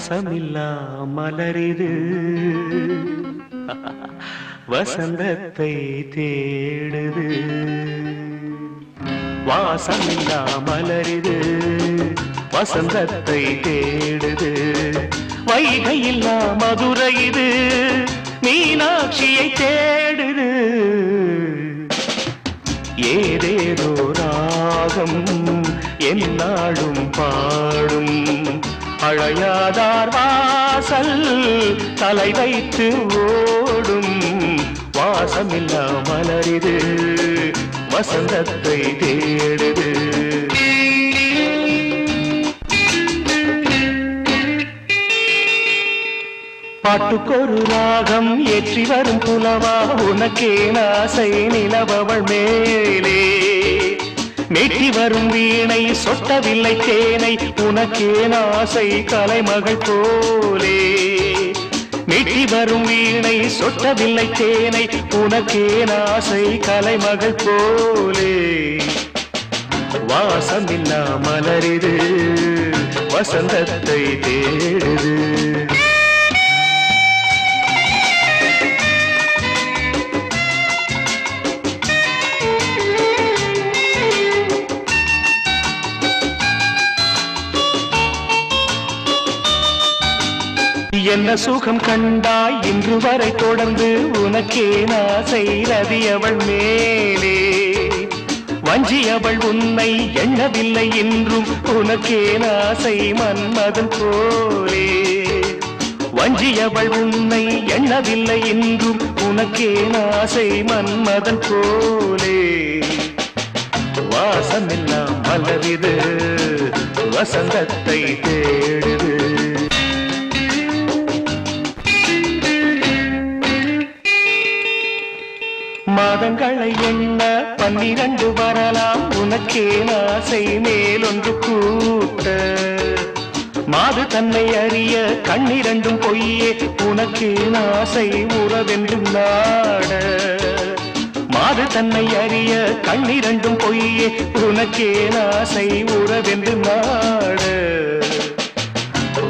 வாசமில்லா மலரிது வசந்தத்தை தேடுது. வாசமில்லா மலரிது வசந்தத்தை தேடுது. வைகையில்லா மதுரை இது மீனாட்சியை தேடுது. ஏதேதோ ராகம் என்னாடும் பாடும் அழையாதார் வாசல் தலை வைத்து ஓடும். வாசமில்லா மலரிது வசந்தத்தை தேடுது. பாட்டுக்கொரு ராகம் ஏற்றி வரும் புலவா உனக்கே ஆசை நிலவவள் மேலே. மேட்டி வரும் வீணை சொட்டவில்லை தேனை உனக்கே ஆசை கலைமகள் போலே. மீட்டி வரும் வீணை சொட்டவில்லை தேனை உனக்கே ஆசை கலைமகள் போலே. வாசமில்லா மலரிது வசந்தத்தை தேடுது. என்ன சுகம் கண்டாய் இன்று வரை தொடர்ந்து உனக்கே ஆசை ரதி அவள் மேலே. வஞ்சி அவள் உன்னை எண்ணவில்லை என்றும் உனக்கே ஆசை மன்மதன் போலே. வஞ்சி அவள் உன்னை எண்ணவில்லை என்றும் உனக்கே ஆசை மன்மதன் போலே. வாசமெல்லாம் மலரிது வசந்தத்தை தேடுது. மாதங்களை எண்ண 12 வரலாம் உனக்கே ஆசை மேலொன்று கூட்ட. மாது தன்னை அறிய கண்ணிரண்டும் பொய்யே உனக்கே ஆசை உறவென்று நாட. மாது தன்னை அறிய கண்ணிரண்டும் பொய்யே உனக்கே ஆசை உறவென்று நாட.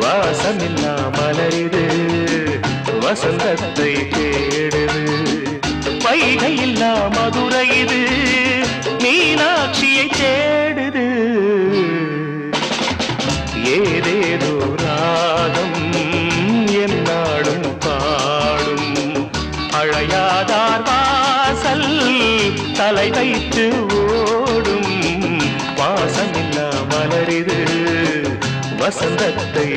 வாசமில்லா மலரிது வசந்தத்தை தேடுது. வைகையில்லா மதுரை இது மீனாட்சியை தேடுது. ஏதேதோ ராகம் என்னாடும் பாடும் அழையாதார் வாசல் தலை வைத்து ஓடும். வாசமில்லா மலரிது வசந்தத்தை